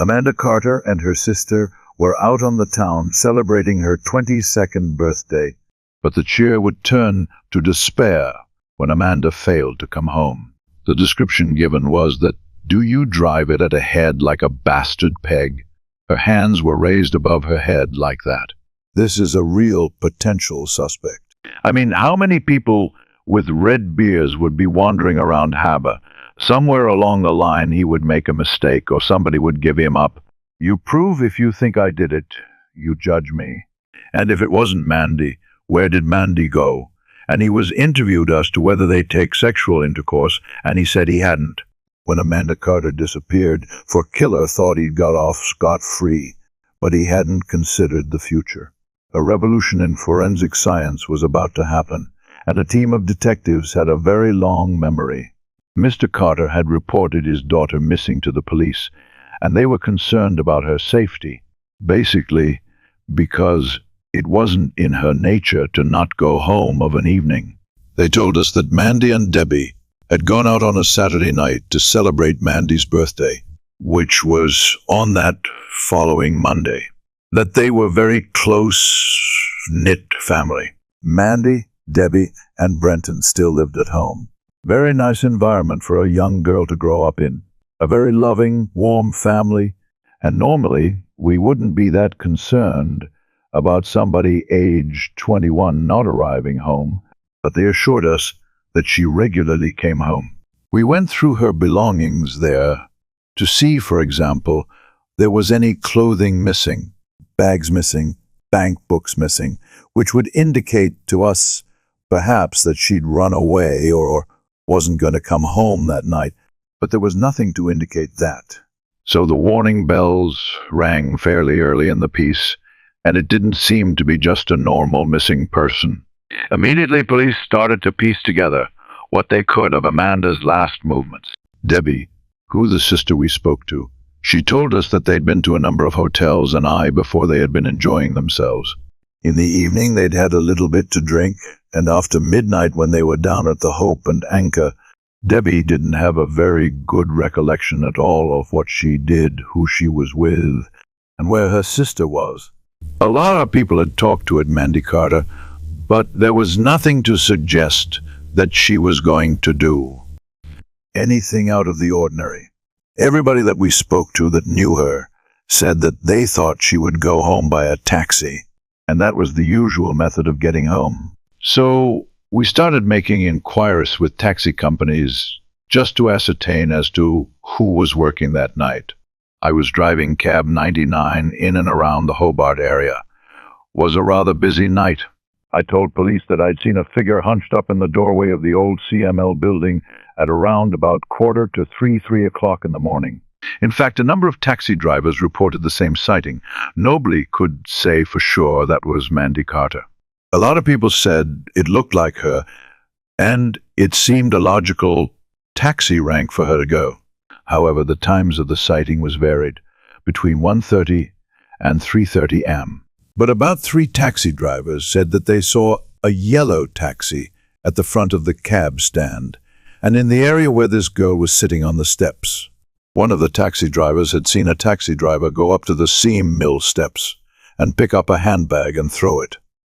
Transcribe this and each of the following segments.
Amanda Carter and her sister were out on the town celebrating her 22nd birthday, but the cheer would turn to despair when Amanda failed to come home. The description given was that, "Do you drive it at a head like a bastard peg?" Her hands were raised above her head like that. This is a real potential suspect. I mean, how many people with red beards would be wandering around Harbor? Somewhere along the line he would make a mistake or somebody would give him up. You prove if you think I did it, you judge me. And if it wasn't Mandy, where did Mandy go? And he was interviewed as to whether they take sexual intercourse, and he said he hadn't. When Amanda Carter disappeared, for Killer thought he'd got off scot-free, but he hadn't considered the future. A revolution in forensic science was about to happen, and a team of detectives had a very long memory. Mr. Carter had reported his daughter missing to the police, and they were concerned about her safety, basically because it wasn't in her nature to not go home of an evening. They told us that Mandy and Debbie had gone out on a Saturday night to celebrate Mandy's birthday, which was on that following Monday. That they were very close-knit family. Mandy, Debbie, and Brenton still lived at home. Very nice environment for a young girl to grow up in. A very loving, warm family, and normally we wouldn't be that concerned about somebody aged 21 not arriving home, but they assured us that she regularly came home. We went through her belongings there to see, for example, there was any clothing missing, bags missing, bank books missing, which would indicate to us perhaps that she'd run away or wasn't going to come home that night, but there was nothing to indicate that. So the warning bells rang fairly early in the piece, and it didn't seem to be just a normal missing person. Immediately, police started to piece together what they could of Amanda's last movements. Debbie, who the sister we spoke to, she told us that they'd been to a number of hotels and before they had been enjoying themselves. In the evening, they'd had a little bit to drink, and after midnight when they were down at the Hope and Anchor, Debbie didn't have a very good recollection at all of what she did, who she was with, and where her sister was. A lot of people had talked to Mandy Carter, but there was nothing to suggest that she was going to do anything out of the ordinary. Everybody that we spoke to that knew her said that they thought she would go home by a taxi, and that was the usual method of getting home. So we started making inquiries with taxi companies just to ascertain as to who was working that night. I was driving cab 99 in and around the Hobart area. It was a rather busy night. I told police that I'd seen a figure hunched up in the doorway of the old CML building at around about 3 o'clock in the morning. In fact, a number of taxi drivers reported the same sighting. Nobody could say for sure that was Mandy Carter. A lot of people said it looked like her, and it seemed a logical taxi rank for her to go. However, the times of the sighting was varied, between 1:30 and 3:30 am. But about 3 taxi drivers said that they saw a yellow taxi at the front of the cab stand, and in the area where this girl was sitting on the steps. One of the taxi drivers had seen a taxi driver go up to the seam mill steps and pick up a handbag and throw it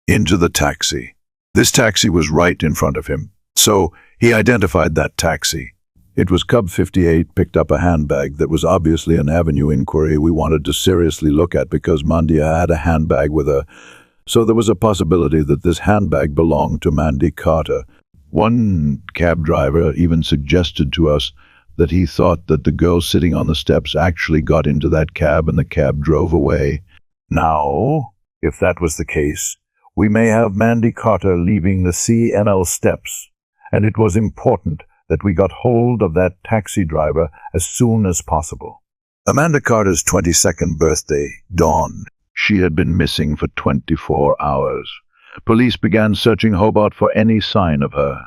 into the taxi. This taxi was right in front of him, so he identified that taxi. It was Cub 58, picked up a handbag that was obviously an Avenue inquiry we wanted to seriously look at because Mandia had a handbag with her, so there was a possibility that this handbag belonged to Mandy Carter. One cab driver even suggested to us that he thought that the girl sitting on the steps actually got into that cab and the cab drove away. Now, if that was the case, we may have Mandy Carter leaving the CML steps, and it was important that we got hold of that taxi driver as soon as possible. Amanda Carter's 22nd birthday dawned. She had been missing for 24 hours. Police began searching Hobart for any sign of her.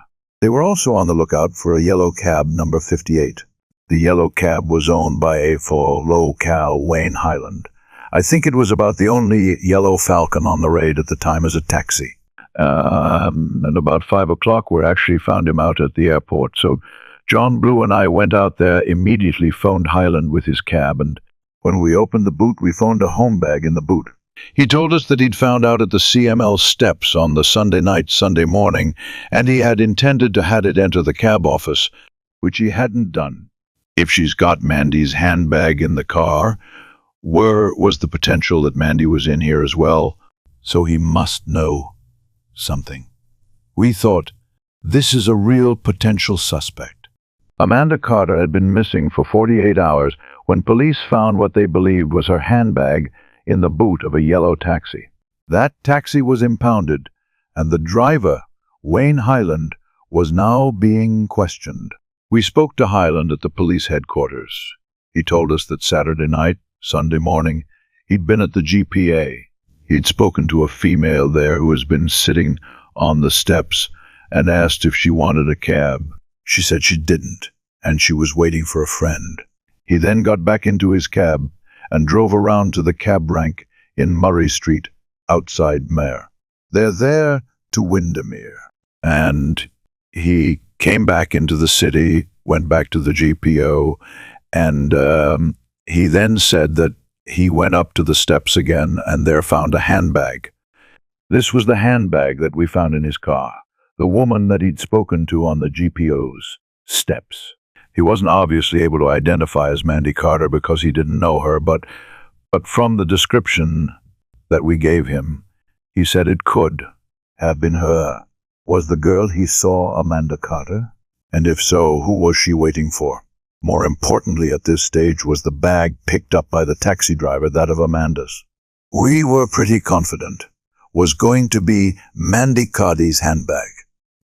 They were also on the lookout for a yellow cab number 58. The yellow cab was owned by a local Wayne Highland. I think it was about the only yellow Falcon on the raid at the time as a taxi. And about 5 o'clock, we actually found him out at the airport. So John Blue and I went out there, immediately phoned Highland with his cab, and When we opened the boot, we found a home bag in the boot. He told us that he'd found out at the CML steps on the Sunday morning, and he had intended to had it enter the cab office, which he hadn't done. If she's got Mandy's handbag in the car, where was the potential that Mandy was in here as well? So he must know something. We thought, this is a real potential suspect. Amanda Carter had been missing for 48 hours when police found what they believed was her handbag in the boot of a yellow taxi. That taxi was impounded, and the driver, Wayne Highland, was now being questioned. We spoke to Highland at the police headquarters. He told us that Saturday night, Sunday morning, he'd been at the GPA. He'd spoken to a female there who has been sitting on the steps and asked if she wanted a cab. She said she didn't, and she was waiting for a friend. He then got back into his cab and drove around to the cab rank in Murray Street, outside Mare. They're there to Windermere. And he came back into the city, went back to the GPO, and he then said that he went up to the steps again and there found a handbag. This was the handbag that we found in his car, the woman that he'd spoken to on the GPO's steps. He wasn't obviously able to identify as Mandy Carter because he didn't know her, but from the description that we gave him, he said it could have been her. Was the girl he saw Amanda Carter? And if so, who was she waiting for? More importantly at this stage was the bag picked up by the taxi driver, that of Amanda's. We were pretty confident was going to be Mandy Carter's handbag,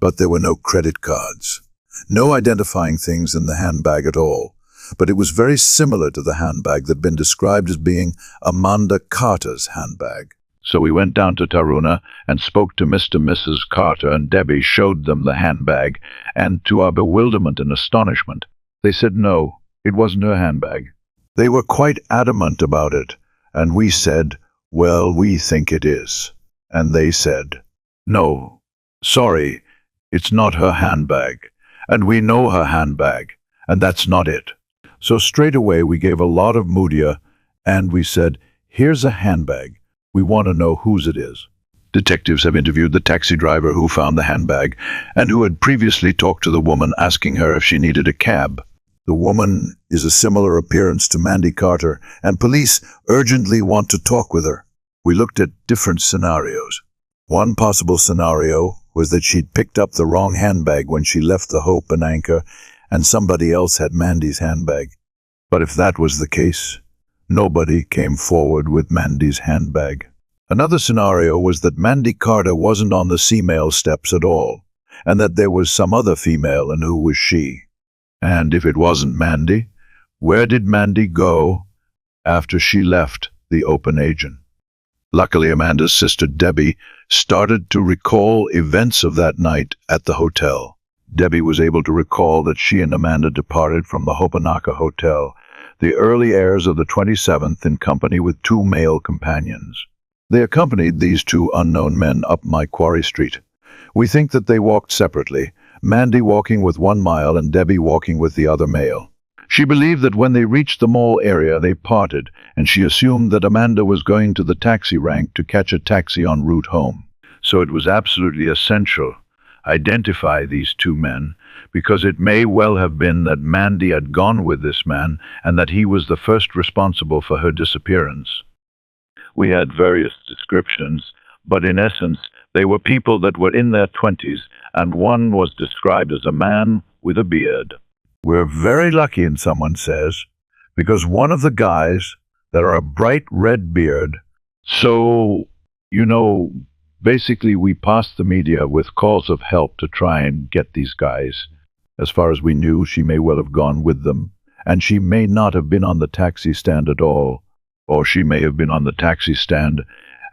but there were no credit cards. No identifying things in the handbag at all, but it was very similar to the handbag that had been described as being Amanda Carter's handbag. So we went down to Taruna and spoke to Mr. and Mrs. Carter, and Debbie showed them the handbag, and to our bewilderment and astonishment, they said no, it wasn't her handbag. They were quite adamant about it, and we said, well, we think it is. And they said, no, sorry, it's not her handbag. And we know her handbag, and that's not it. So straight away we gave a lot of mudia, and we said, here's a handbag. We want to know whose it is. Detectives have interviewed the taxi driver who found the handbag, and who had previously talked to the woman asking her if she needed a cab. The woman is a similar appearance to Mandy Carter, and police urgently want to talk with her. We looked at different scenarios. One possible scenario was that she'd picked up the wrong handbag when she left the Hope and Anchor, and somebody else had Mandy's handbag. But if that was the case, nobody came forward with Mandy's handbag. Another scenario was that Mandy Carter wasn't on the CML steps at all, and that there was some other female, and who was she? And if it wasn't Mandy, where did Mandy go after she left the open agent? Luckily, Amanda's sister Debbie started to recall events of that night at the hotel. Debbie was able to recall that she and Amanda departed from the Hopanaka Hotel the early hours of the 27th in company with two male companions. They accompanied these two unknown men up my quarry street. We think that they walked separately, Mandy walking with 1 mile and Debbie walking with the other male. She believed that when they reached the mall area, they parted, and she assumed that Amanda was going to the taxi rank to catch a taxi en route home. So it was absolutely essential to identify these two men, because it may well have been that Mandy had gone with this man and that he was the first responsible for her disappearance. We had various descriptions, but in essence, they were people that were in their 20s, and one was described as a man with a beard. We're very lucky, and someone says, because one of the guys that are a bright red beard. So, basically we passed the media with calls of help to try and get these guys. As far as we knew, she may well have gone with them, and she may not have been on the taxi stand at all, or she may have been on the taxi stand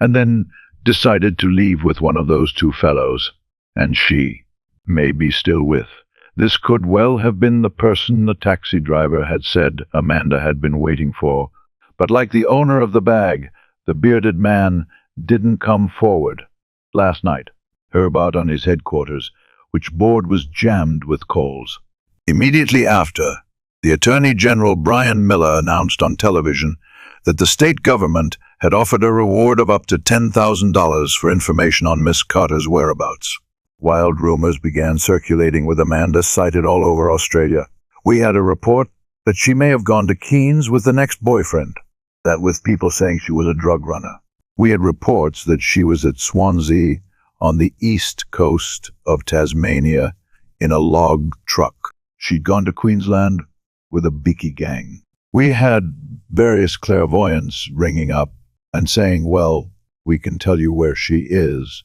and then decided to leave with one of those two fellows, and she may be still with. This could well have been the person the taxi driver had said Amanda had been waiting for. But like the owner of the bag, the bearded man didn't come forward. Last night, Herb out on his headquarters, which board was jammed with calls. Immediately after, The Attorney General Brian Miller announced on television that the state government had offered a reward of up to $10,000 for information on Miss Carter's whereabouts. Wild rumors began circulating with Amanda sighted all over Australia. We had a report that she may have gone to Keynes with the next boyfriend, that with people saying she was a drug runner. We had reports that she was at Swansea on the east coast of Tasmania in a log truck. She'd gone to Queensland with a beaky gang. We had various clairvoyants ringing up and saying, well, we can tell you where she is.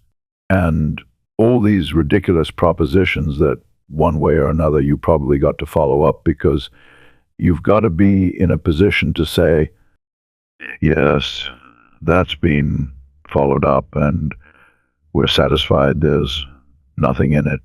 And all these ridiculous propositions that one way or another you probably got to follow up, because you've got to be in a position to say, yes, that's been followed up and we're satisfied there's nothing in it.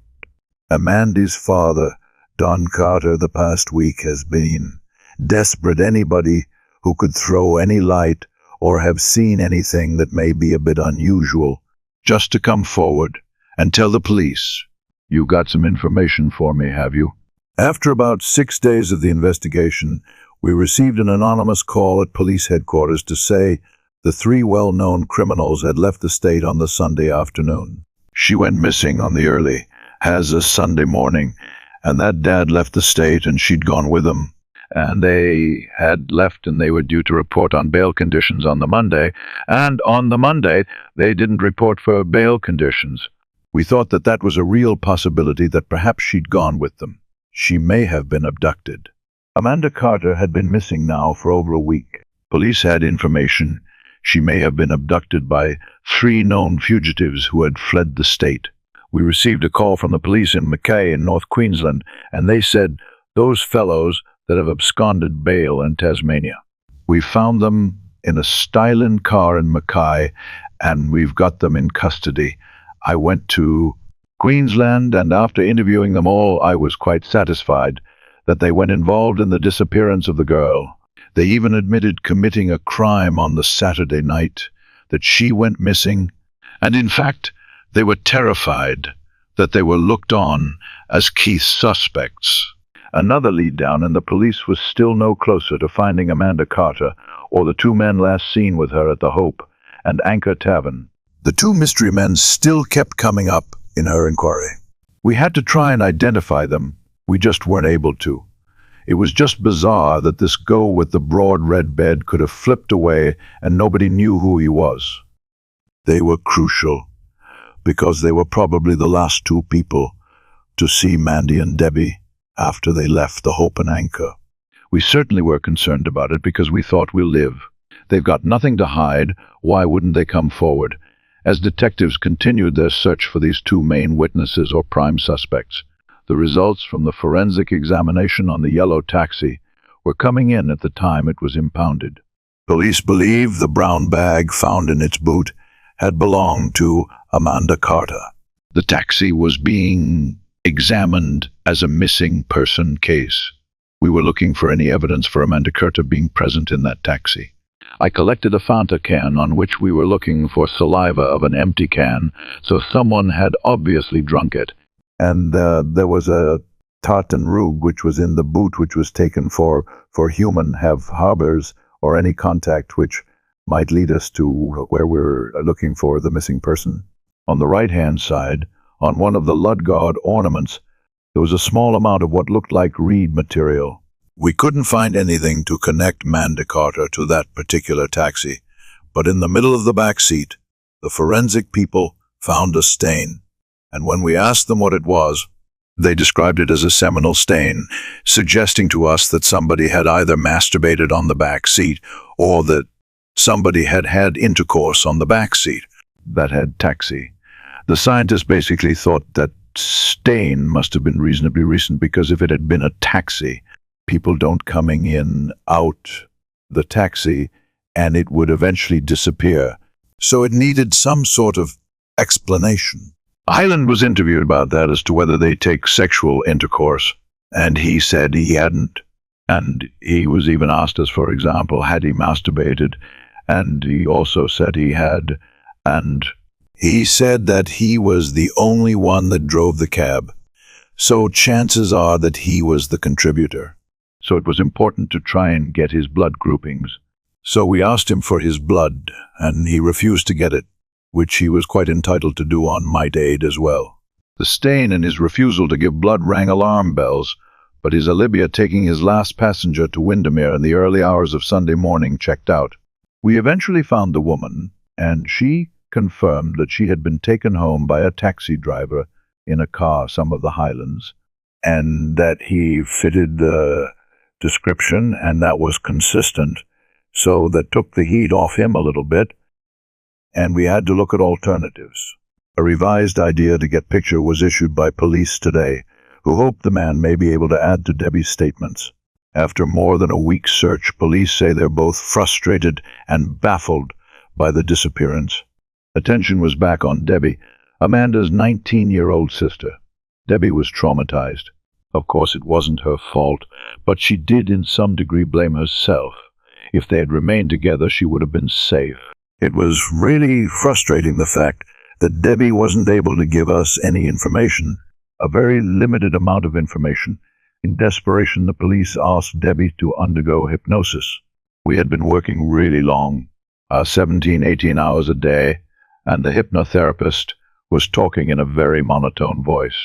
Amanda's father, Don Carter, the past week has been desperate. Anybody who could throw any light or have seen anything that may be a bit unusual, just to come forward and tell the police. You got some information for me, have you? After about 6 days of the investigation, we received an anonymous call at police headquarters to say the 3 well-known criminals had left the state on the Sunday afternoon. She went missing on the early Hazza Sunday morning, and that dad left the state and she'd gone with him. And they had left and they were due to report on bail conditions on the Monday, and on the Monday they didn't report for bail conditions. We thought that that was a real possibility, that perhaps she'd gone with them. She may have been abducted. Amanda Carter had been missing now for over a week. Police had information she may have been abducted by 3 known fugitives who had fled the state. We received a call from the police in Mackay in North Queensland, and they said those fellows that have absconded bail in Tasmania. We found them in a styling car in Mackay, and we've got them in custody. I went to Queensland, and after interviewing them all, I was quite satisfied that they went involved in the disappearance of the girl. They even admitted committing a crime on the Saturday night, that she went missing, and in fact, they were terrified that they were looked on as Keith's suspects. Another lead down, and the police was still no closer to finding Amanda Carter or the 2 men last seen with her at the Hope and Anchor Tavern. The 2 mystery men still kept coming up in her inquiry. We had to try and identify them. We just weren't able to. It was just bizarre that this go with the broad red bed could have flipped away and nobody knew who he was. They were crucial, because they were probably the last 2 people to see Mandy and Debbie after they left the Hope and Anchor. We certainly were concerned about it because we thought we'll live. They've got nothing to hide. Why wouldn't they come forward? As detectives continued their search for these 2 main witnesses or prime suspects, the results from the forensic examination on the yellow taxi were coming in at the time it was impounded. Police believe the brown bag found in its boot had belonged to Amanda Carter. The taxi was being examined as a missing person case. We were looking for any evidence for Amanda Carter being present in that taxi. I collected a Fanta can on which we were looking for saliva of an empty can, so someone had obviously drunk it. And there was a tartan rug which was in the boot, which was taken for human have harbors or any contact which might lead us to where we're looking for the missing person. On the right-hand side, on one of the Ludgard ornaments, there was a small amount of what looked like reed material. We couldn't find anything to connect Amanda Carter to that particular taxi, but in the middle of the back seat, the forensic people found a stain. And when we asked them what it was, they described it as a seminal stain, suggesting to us that somebody had either masturbated on the back seat or that somebody had had intercourse on the back seat that had taxi. The scientists basically thought that stain must have been reasonably recent, because if it had been a taxi, people don't coming in, out the taxi, and it would eventually disappear. So it needed some sort of explanation. Hyland was interviewed about that as to whether they take sexual intercourse, and he said he hadn't. And he was even asked us, for example, had he masturbated, and he also said he had, and he said that he was the only one that drove the cab, so chances are that he was the contributor. so it was important to try and get his blood groupings. So we asked him for his blood, and he refused to get it, which he was quite entitled to do on my aid as well. The stain in his refusal to give blood rang alarm bells, but his Olivia taking his last passenger to Windermere in the early hours of Sunday morning checked out. We eventually found the woman, and she confirmed that she had been taken home by a taxi driver in a car, some of the Highlands, and that he fitted the description, and that was consistent. So that took the heat off him a little bit, and we had to look at alternatives. A revised idea to get picture was issued by police today, who hope the man may be able to add to Debbie's statements. After more than a week's search, police say they're both frustrated and baffled by the disappearance. Attention was back on Debbie, Amanda's 19-year-old sister. Debbie was traumatized. Of course, it wasn't her fault, but she did in some degree blame herself. If they had remained together, she would have been safe. It was really frustrating, the fact that Debbie wasn't able to give us any information, a very limited amount of information. In desperation, the police asked Debbie to undergo hypnosis. We had been working really long, 17, 18 hours a day, and the hypnotherapist was talking in a very monotone voice.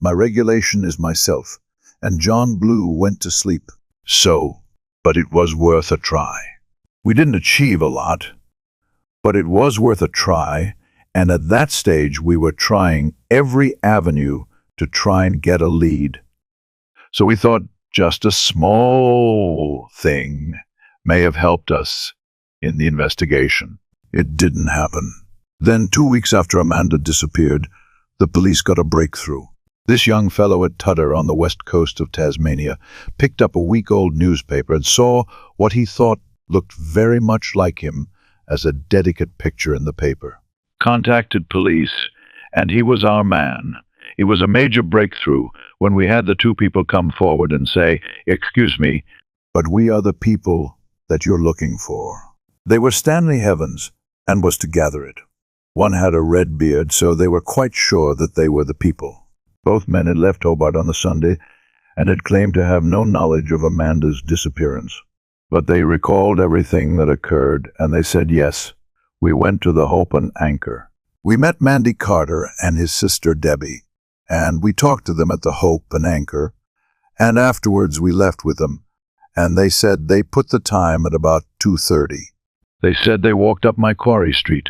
My regulation is myself, and John Blue went to sleep. But it was worth a try. We didn't achieve a lot, but it was worth a try, and at that stage we were trying every avenue to try and get a lead. So we thought just a small thing may have helped us in the investigation. It didn't happen. Then 2 weeks after Amanda disappeared, the police got a breakthrough. This young fellow at Tudor on the west coast of Tasmania picked up a week-old newspaper and saw what he thought looked very much like him as a dedicate picture in the paper. Contacted police, and he was our man. It was a major breakthrough when we had the two people come forward and say, "Excuse me, but we are the people that you're looking for." They were Stanley Heavens and was to gather it. One had a red beard, so they were quite sure that they were the people. Both men had left Hobart on the Sunday and had claimed to have no knowledge of Amanda's disappearance. But they recalled everything that occurred, and they said, yes, we went to the Hope and Anchor. We met Mandy Carter and his sister Debbie, and we talked to them at the Hope and Anchor, and afterwards we left with them, and they said they put the time at about 2:30. They said they walked up Macquarie Street.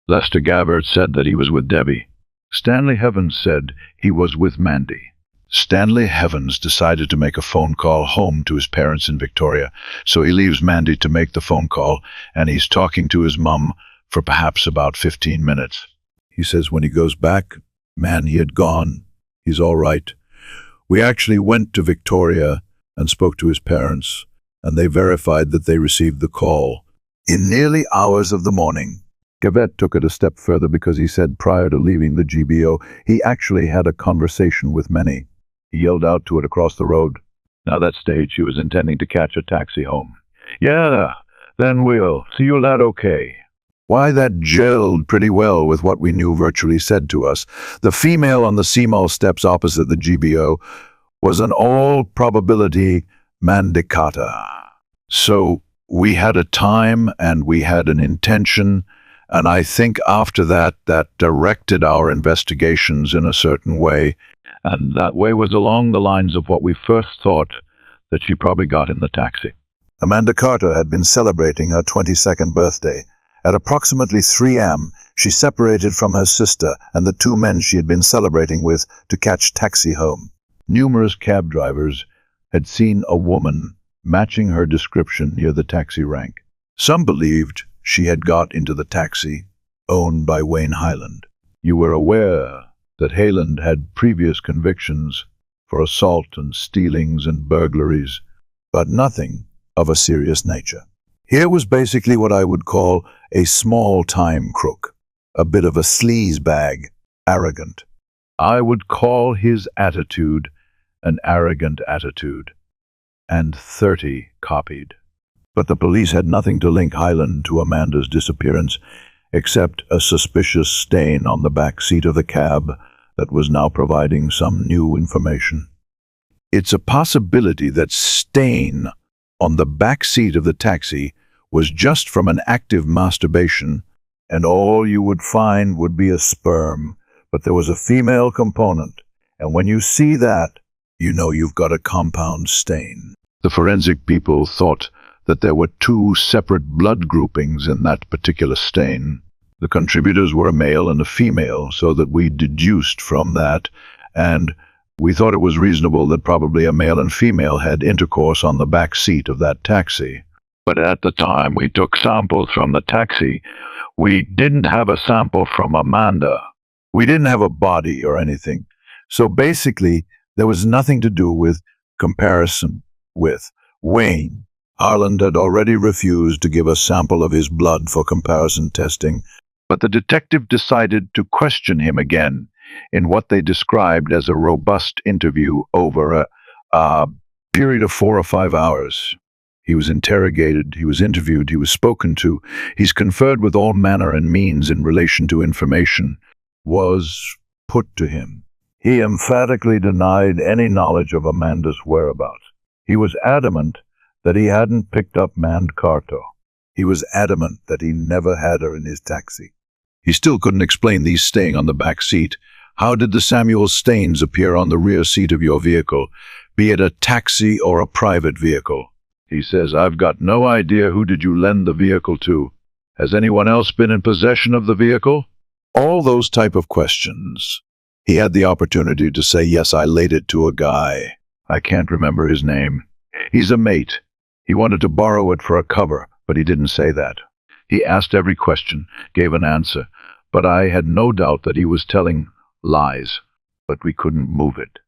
Lester Gabbard said that he was with Debbie. Stanley Heavens said he was with Mandy. Stanley Heavens decided to make a phone call home to his parents in Victoria, so he leaves Mandy to make the phone call, and he's talking to his mum for perhaps about 15 minutes. He says when he goes back, man, he had gone. He's all right. We actually went to Victoria and spoke to his parents, and they verified that they received the call in nearly hours of the morning. Gavette took it a step further because he said prior to leaving the GBO, he actually had a conversation with Minnie. He yelled out to it across the road. Now that stage, she was intending to catch a taxi home. Yeah, then we'll see you lad okay. Why, that gelled pretty well with what we knew virtually said to us. The female on the Seymour steps opposite the GBO was an all probability mandicata. So we had a time and we had an intention, and I think after that, that directed our investigations in a certain way, and that way was along the lines of what we first thought that she probably got in the taxi. Amanda Carter had been celebrating her 22nd birthday. At approximately 3 a.m., she separated from her sister and the two men she had been celebrating with to catch taxi home. Numerous cab drivers had seen a woman matching her description near the taxi rank. Some believed she had got into the taxi owned by Wayne Hyland. You were aware that Hyland had previous convictions for assault and stealings and burglaries, but nothing of a serious nature. Here was basically what I would call a small-time crook, a bit of a sleazebag, arrogant. I would call his attitude an arrogant attitude, and 30 copied. But the police had nothing to link Hyland to Amanda's disappearance, except a suspicious stain on the back seat of the cab that was now providing some new information. It's a possibility that stain on the back seat of the taxi was just from an active masturbation, and all you would find would be a sperm. But there was a female component, and when you see that, you know you've got a compound stain. The forensic people thought that there were two separate blood groupings in that particular stain. The contributors were a male and a female, so that we deduced from that, and we thought it was reasonable that probably a male and female had intercourse on the back seat of that taxi. But at the time we took samples from the taxi, we didn't have a sample from Amanda. We didn't have a body or anything. So basically, there was nothing to do with comparison with Wayne. Harland had already refused to give a sample of his blood for comparison testing, but the detective decided to question him again in what they described as a robust interview over a period of 4 or 5 hours. He was interrogated, he was interviewed, he was spoken to, he's conferred with all manner and means in relation to information was put to him. He emphatically denied any knowledge of Amanda's whereabouts. He was adamant that he hadn't picked up Mancarto. He was adamant that he never had her in his taxi. He still couldn't explain these staying on the back seat. How did the Samuel stains appear on the rear seat of your vehicle, be it a taxi or a private vehicle? He says, I've got no idea who did you lend the vehicle to. Has anyone else been in possession of the vehicle? All those type of questions. He had the opportunity to say, yes, I laid it to a guy. I can't remember his name. He's a mate. He wanted to borrow it for a cover, but he didn't say that. He asked every question, gave an answer, but I had no doubt that he was telling lies, but we couldn't move it.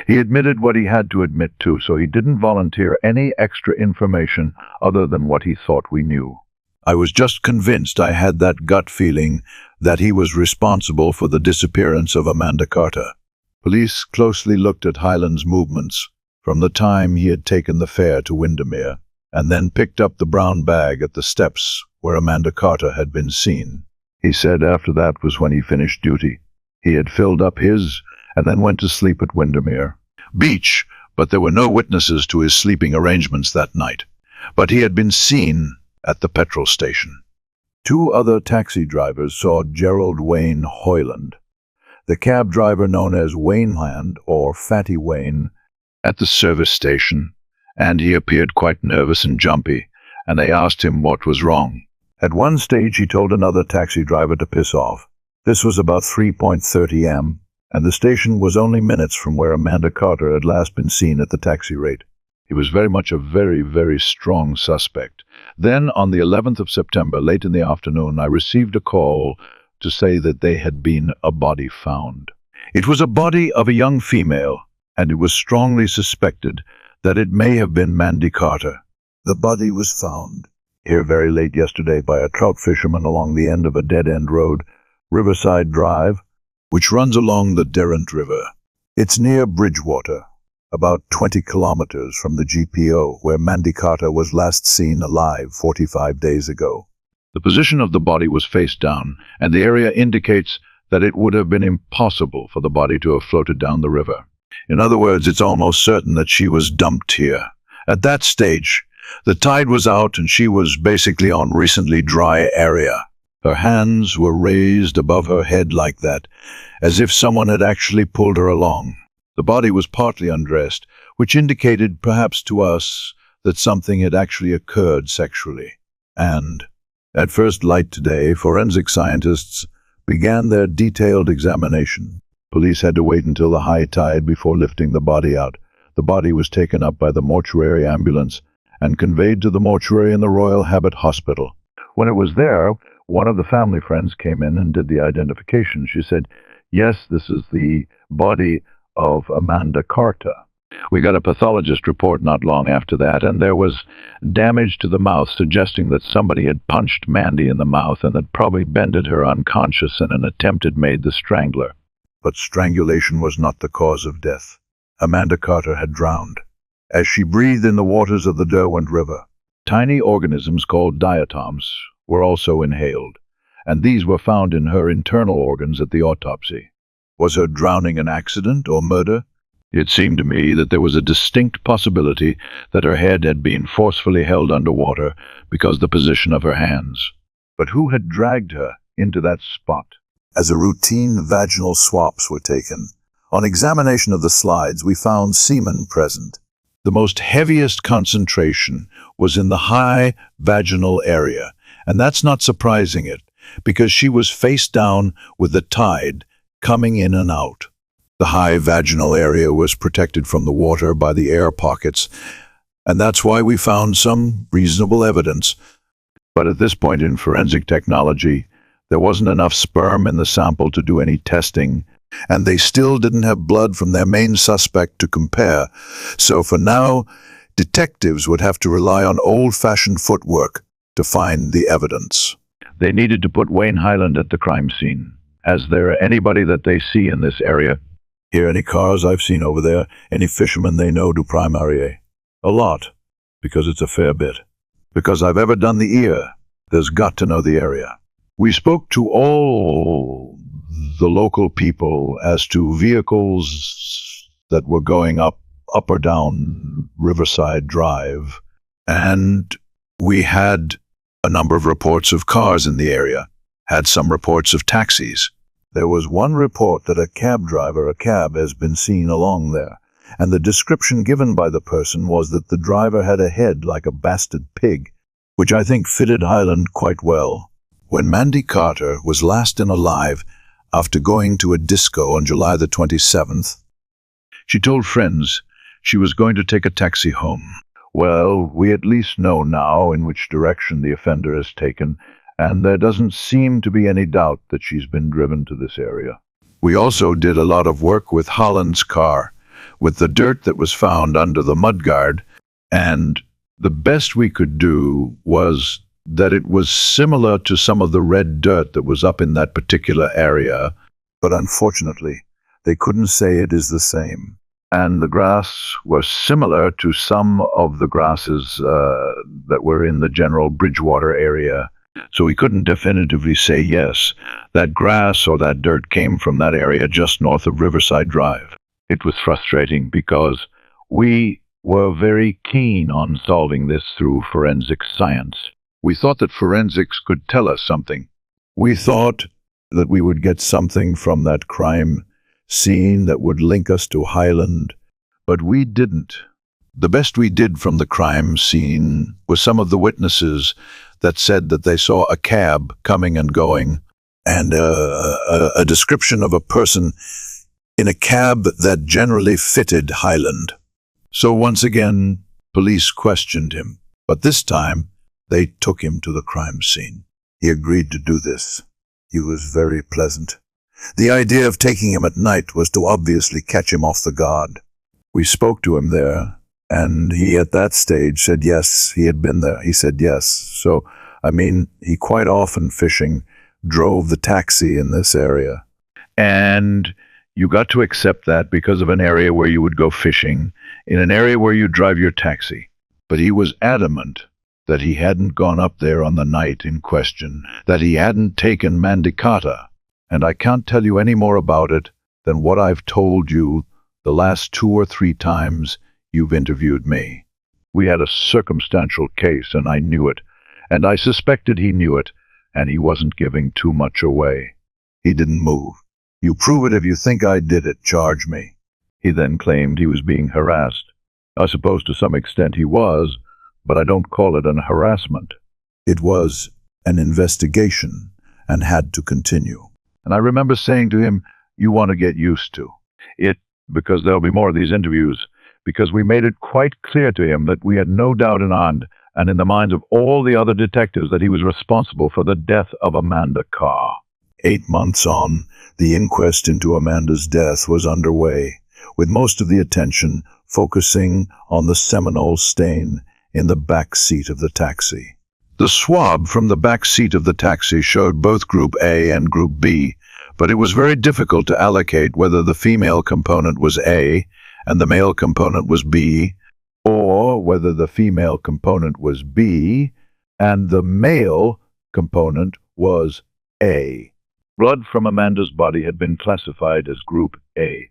He admitted what he had to admit to, so he didn't volunteer any extra information other than what he thought we knew. I was just convinced I had that gut feeling that he was responsible for the disappearance of Amanda Carter. Police closely looked at Hyland's movements from the time he had taken the fare to Windermere, and then picked up the brown bag at the steps where Amanda Carter had been seen. He said after that was when he finished duty. He had filled up his and then went to sleep at Windermere Beach, but there were no witnesses to his sleeping arrangements that night. But he had been seen at the petrol station. 2 other taxi drivers saw Gerald Wayne Hoyland, the cab driver known as Wayneland or Fatty Wayne, at the service station, and he appeared quite nervous and jumpy, and they asked him what was wrong. At one stage he told another taxi driver to piss off. This was about 3:30 am, and the station was only minutes from where Amanda Carter had last been seen at the taxi rate. He was very much a very, very strong suspect. Then, on the 11th of September, late in the afternoon, I received a call to say that there had been a body found. It was a body of a young female, and it was strongly suspected that it may have been Mandy Carter. The body was found here very late yesterday by a trout fisherman along the end of a dead-end road, Riverside Drive, which runs along the Derrent River. It's near Bridgewater, about 20 kilometers from the GPO, where Mandy Carter was last seen alive 45 days ago. The position of the body was face down, and the area indicates that it would have been impossible for the body to have floated down the river. In other words, it's almost certain that she was dumped here. At that stage, the tide was out and she was basically on recently dry area. Her hands were raised above her head like that, as if someone had actually pulled her along. The body was partly undressed, which indicated perhaps to us that something had actually occurred sexually. And, at first light today, forensic scientists began their detailed examination. Police had to wait until the high tide before lifting the body out. The body was taken up by the mortuary ambulance and conveyed to the mortuary in the Royal Habit Hospital. When it was there, one of the family friends came in and did the identification. She said, yes, this is the body of Amanda Carter. We got a pathologist report not long after that, and there was damage to the mouth, suggesting that somebody had punched Mandy in the mouth and had probably bended her unconscious in an attempt had made the strangler. But strangulation was not the cause of death. Amanda Carter had drowned. As she breathed in the waters of the Derwent River, tiny organisms called diatoms were also inhaled, and these were found in her internal organs at the autopsy. Was her drowning an accident or murder? It seemed to me that there was a distinct possibility that her head had been forcefully held underwater because of the position of her hands. But who had dragged her into that spot? As a routine, vaginal swabs were taken. On examination of the slides, we found semen present. The most heaviest concentration was in the high vaginal area, and that's not surprising it, because she was face down with the tide coming in and out. The high vaginal area was protected from the water by the air pockets, and that's why we found some reasonable evidence. But at this point in forensic technology, there wasn't enough sperm in the sample to do any testing, and they still didn't have blood from their main suspect to compare. So for now, detectives would have to rely on old-fashioned footwork to find the evidence. They needed to put Wayne Highland at the crime scene. Is there anybody that they see in this area? Here, any cars I've seen over there, any fishermen they know do primary? A lot, because it's a fair bit. Because I've ever done the ear, there's got to know the area. We spoke to all the local people as to vehicles that were going up or down Riverside Drive, and we had a number of reports of cars in the area, had some reports of taxis. There was one report that a cab has been seen along there, and the description given by the person was that the driver had a head like a bastard pig, which I think fitted Highland quite well. When Mandy Carter was last in alive after going to a disco on July the 27th, she told friends she was going to take a taxi home. Well, we at least know now in which direction the offender has taken, and there doesn't seem to be any doubt that she's been driven to this area. We also did a lot of work with Holland's car, with the dirt that was found under the mudguard, and the best we could do was that it was similar to some of the red dirt that was up in that particular area, but unfortunately, they couldn't say it is the same. And the grass was similar to some of the grasses that were in the general Bridgewater area. So we couldn't definitively say, yes, that grass or that dirt came from that area just north of Riverside Drive. It was frustrating because we were very keen on solving this through forensic science. We thought that forensics could tell us something. We thought that we would get something from that crime scene that would link us to Highland, but we didn't. The best we did from the crime scene was some of the witnesses that said that they saw a cab coming and going, and a description of a person in a cab that generally fitted Highland. So once again, police questioned him, but this time they took him to the crime scene. He agreed to do this. He was very pleasant. The idea of taking him at night was to obviously catch him off the guard. We spoke to him there, and he at that stage said yes, he had been there. He said yes. So, he quite often fishing drove the taxi in this area. And you got to accept that because of an area where you would go fishing, in an area where you drive your taxi. But he was adamant that he hadn't gone up there on the night in question, that he hadn't taken Mandy Carter. And I can't tell you any more about it than what I've told you the last 2 or 3 times you've interviewed me. We had a circumstantial case, and I knew it, and I suspected he knew it, and he wasn't giving too much away. He didn't move. You prove it if you think I did it, charge me. He then claimed he was being harassed. I suppose to some extent he was, but I don't call it an harassment. It was an investigation and had to continue. And I remember saying to him, you want to get used to it, because there'll be more of these interviews, because we made it quite clear to him that we had no doubt in our and in the minds of all the other detectives that he was responsible for the death of Amanda Carr. 8 months on, the inquest into Amanda's death was underway, with most of the attention focusing on the Seminole stain in the back seat of the taxi. The swab from the back seat of the taxi showed both Group A and Group B, but it was very difficult to allocate whether the female component was A and the male component was B, or whether the female component was B and the male component was A. Blood from Amanda's body had been classified as Group A.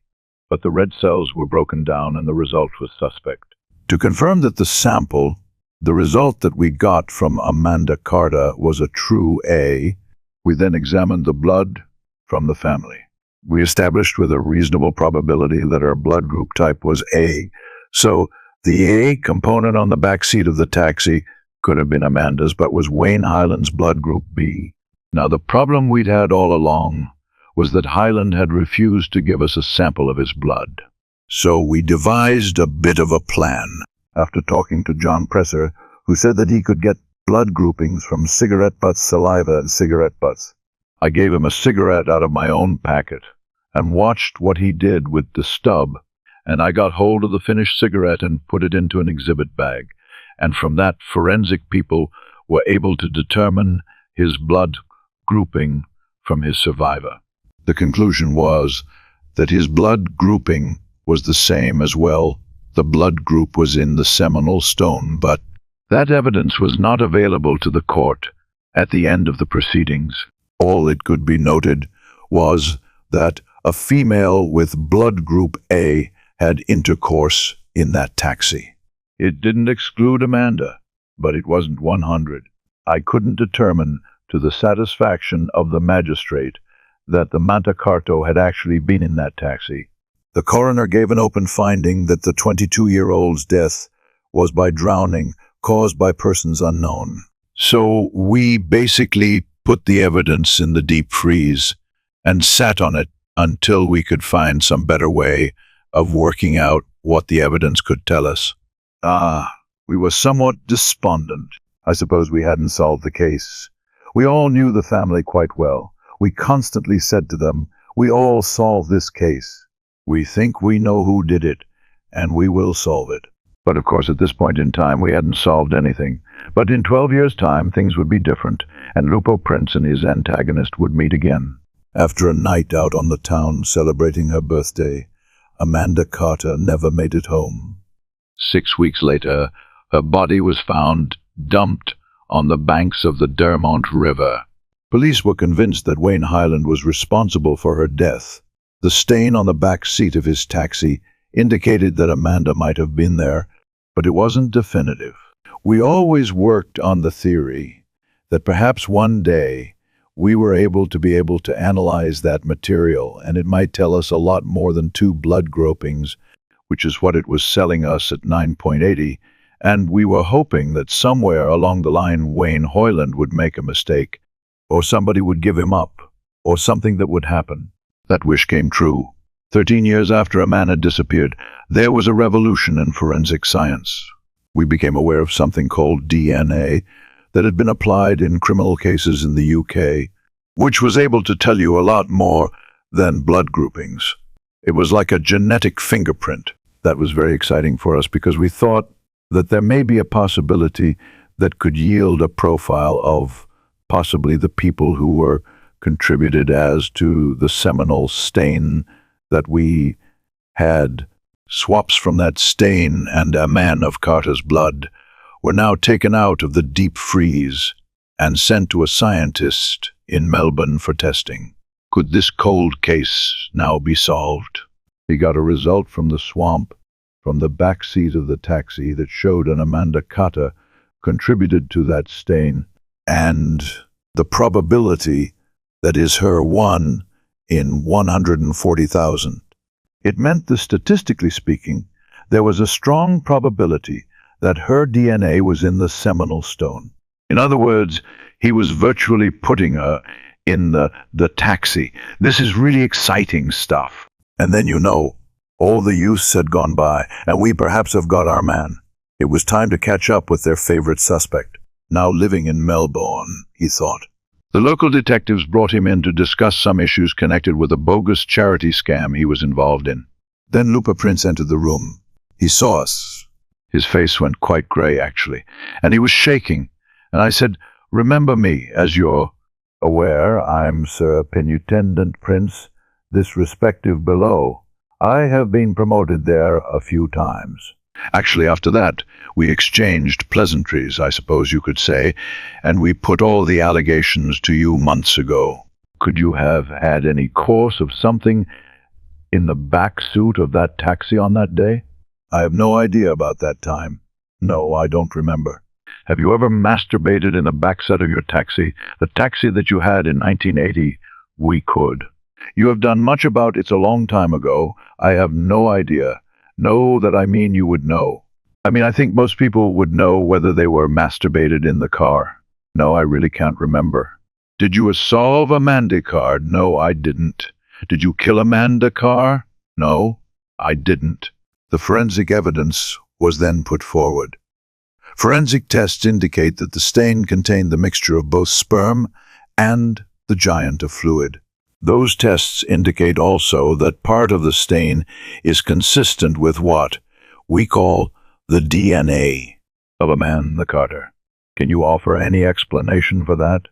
but the red cells were broken down and the result was suspect. To confirm that the result that we got from Amanda Carter was a true A, we then examined the blood from the family. We established with a reasonable probability that her blood group type was A, so the A component on the back seat of the taxi could have been Amanda's, but was Wayne Highland's blood group B. Now, the problem we'd had all along was that Highland had refused to give us a sample of his blood. So we devised a bit of a plan. After talking to John Presser, who said that he could get blood groupings from cigarette butts, saliva, and cigarette butts, I gave him a cigarette out of my own packet and watched what he did with the stub, and I got hold of the finished cigarette and put it into an exhibit bag. And from that, forensic people were able to determine his blood grouping from his survivor. The conclusion was that his blood grouping was the same as well. The blood group was in the seminal stone, but that evidence was not available to the court at the end of the proceedings. All it could be noted was that a female with blood group A had intercourse in that taxi. It didn't exclude Amanda, but it wasn't 100. I couldn't determine to the satisfaction of the magistrate that the Mantecato had actually been in that taxi. The coroner gave an open finding that the 22-year-old's death was by drowning caused by persons unknown. So we basically put the evidence in the deep freeze and sat on it until we could find some better way of working out what the evidence could tell us. We were somewhat despondent. I suppose we hadn't solved the case. We all knew the family quite well. We constantly said to them, "We all solve this case. We think we know who did it, and we will solve it." But of course, at this point in time, we hadn't solved anything. But in 12 years' time, things would be different, and Lupo Prince and his antagonist would meet again. After a night out on the town celebrating her birthday, Amanda Carter never made it home. 6 weeks later, her body was found dumped on the banks of the Dermont River. Police were convinced that Wayne Highland was responsible for her death. The stain on the back seat of his taxi indicated that Amanda might have been there, but it wasn't definitive. We always worked on the theory that perhaps one day we were able to analyze that material, and it might tell us a lot more than 2 blood gropings, which is what it was selling us at 9.80, and we were hoping that somewhere along the line Wayne Highland would make a mistake, or somebody would give him up, or something that would happen. That wish came true. 13 years after Amanda disappeared, there was a revolution in forensic science. We became aware of something called DNA that had been applied in criminal cases in the UK, which was able to tell you a lot more than blood groupings. It was like a genetic fingerprint. That was very exciting for us because we thought that there may be a possibility that could yield a profile of possibly the people who were contributed as to the seminal stain that we had. Swaps from that stain and a man of Carter's blood were now taken out of the deep freeze and sent to a scientist in Melbourne for testing. Could this cold case now be solved? He got a result from the swamp, from the back seat of the taxi, that showed an Amanda Carter contributed to that stain, and the probability that is her 1 in 140,000. It meant that, statistically speaking, there was a strong probability that her DNA was in the seminal stone. In other words, he was virtually putting her in the taxi. This is really exciting stuff. And then, all the youths had gone by, and we perhaps have got our man. It was time to catch up with their favorite suspect, now living in Melbourne, he thought. The local detectives brought him in to discuss some issues connected with a bogus charity scam he was involved in. Then Lupo Prince entered the room. He saw us. His face went quite grey, actually, and he was shaking. And I said, "Remember me, as you're aware, I'm Sir Penutendent Prince, this respective below. I have been promoted there a few times." Actually, after that, we exchanged pleasantries, I suppose you could say, and we put all the allegations to you months ago. Could you have had any course of something in the back seat of that taxi on that day? I have no idea about that time. No, I don't remember. Have you ever masturbated in the backseat of your taxi, the taxi that you had in 1980? We could. You have done much about it's a long time ago. I have no idea. Know that I mean you would know. I think most people would know whether they were masturbated in the car. No, I really can't remember. Did you solve Amanda Card? No, I didn't. Did you kill Amanda Carr? No, I didn't. The forensic evidence was then put forward. Forensic tests indicate that the stain contained the mixture of both sperm and the giant of fluid. Those tests indicate also that part of the stain is consistent with what we call the DNA of Amanda Carter. Can you offer any explanation for that?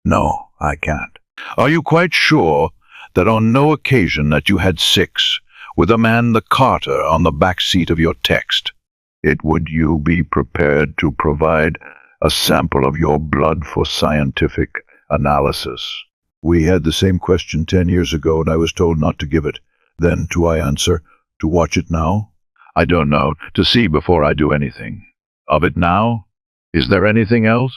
No, I can't. Are you quite sure that on no occasion that you had sex with Amanda Carter on the back seat of your text, would you be prepared to provide a sample of your blood for scientific analysis? We had the same question 10 years ago, and I was told not to give it. Then, do I answer, to watch it now? I don't know, to see before I do anything. Of it now? Is there anything else?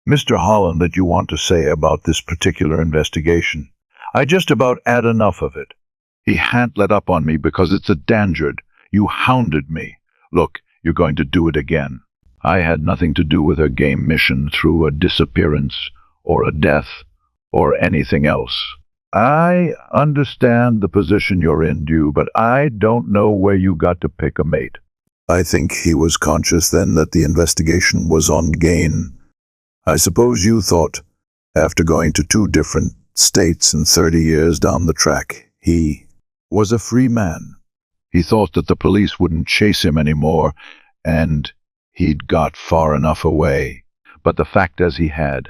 Mr. Holland, that you want to say about this particular investigation? I just about had enough of it. He han't let up on me because it's a danger. You hounded me. Look, you're going to do it again. I had nothing to do with her game mission through a disappearance or a death or anything else. I understand the position you're in, Dew, but I don't know where you got to pick a mate. I think he was conscious then that the investigation was on gain. I suppose you thought, after going to 2 different states and 30 years down the track, he was a free man. He thought that the police wouldn't chase him anymore, and he'd got far enough away. But the fact is he had.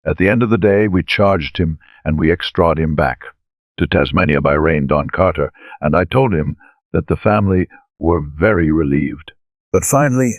At the end of the day, we charged him, and we extradited him back to Tasmania by Rain Don Carter, and I told him that the family were very relieved. But finally,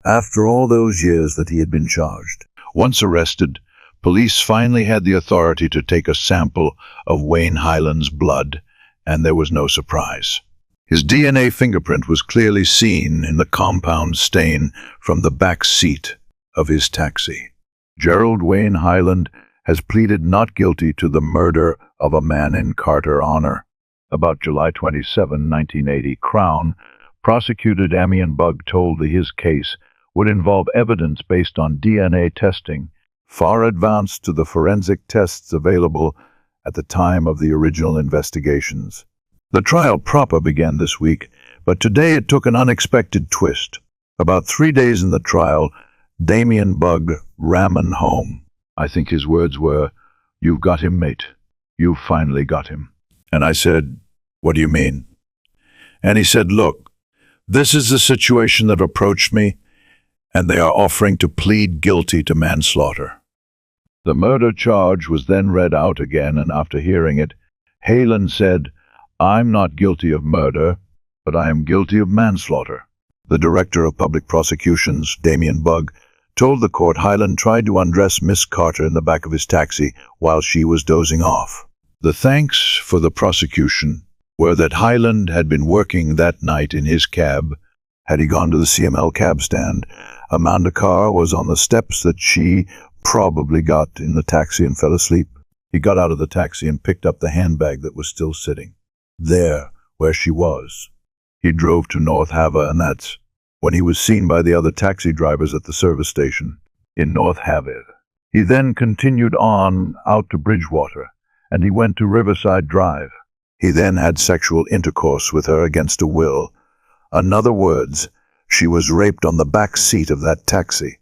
after all those years that he had been charged, once arrested, police finally had the authority to take a sample of Wayne Highland's blood, and there was no surprise. His DNA fingerprint was clearly seen in the compound stain from the back seat of his taxi. Gerald Wayne Highland has pleaded not guilty to the murder of a man in Carter honor. About July 27, 1980, Crown prosecuted Amian Bug told that his case would involve evidence based on DNA testing far advanced to the forensic tests available at the time of the original investigations. The trial proper began this week, but today it took an unexpected twist. About 3 days in the trial, Damien Bug rammed home. I think his words were, "You've got him, mate. You've finally got him." And I said, "What do you mean?" And he said, "Look, this is the situation that approached me, and they are offering to plead guilty to manslaughter." The murder charge was then read out again, and after hearing it, Halen said, "I'm not guilty of murder, but I am guilty of manslaughter." The Director of Public Prosecutions, Damien Bug, told the court Highland tried to undress Miss Carter in the back of his taxi while she was dozing off. The thanks for the prosecution were that Highland had been working that night in his cab. Had he gone to the CML cab stand, Amanda Carr was on the steps that she probably got in the taxi and fell asleep. He got out of the taxi and picked up the handbag that was still sitting there where she was. He drove to North Havre, and that's when he was seen by the other taxi drivers at the service station in North Havre. He then continued on out to Bridgewater, and he went to Riverside Drive. He then had sexual intercourse with her against her will. In other words, she was raped on the back seat of that taxi.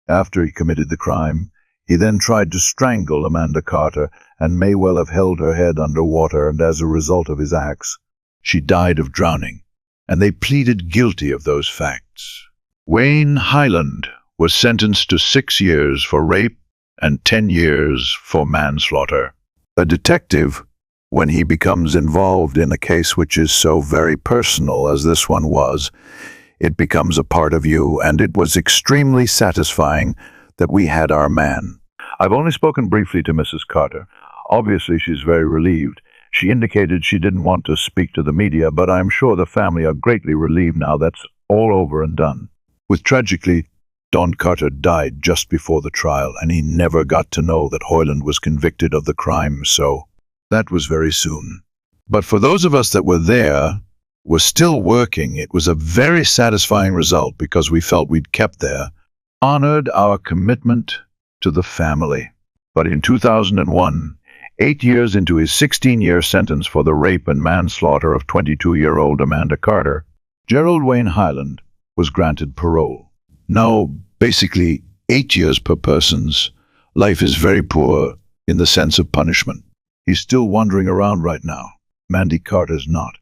After he committed the crime, he then tried to strangle Amanda Carter and may well have held her head under water, and as a result of his acts, she died of drowning, and they pleaded guilty of those facts. Wayne Highland was sentenced to 6 years for rape and 10 years for manslaughter. A detective, when he becomes involved in a case which is so very personal as this one was, it becomes a part of you, and it was extremely satisfying that we had our man. I've only spoken briefly to Mrs. Carter. Obviously, she's very relieved. She indicated she didn't want to speak to the media, but I'm sure the family are greatly relieved now that's all over and done. Tragically, Don Carter died just before the trial, and he never got to know that Hoyland was convicted of the crime, so that was very soon. But for those of us that were there, were still working, it was a very satisfying result because we felt we'd kept there, honored our commitment to the family. But in 2001, 8 years into his 16-year sentence for the rape and manslaughter of 22-year-old Amanda Carter, Gerald Wayne Hyland was granted parole. Now, basically, 8 years per person's life is very poor in the sense of punishment. He's still wandering around right now. Mandy Carter's not.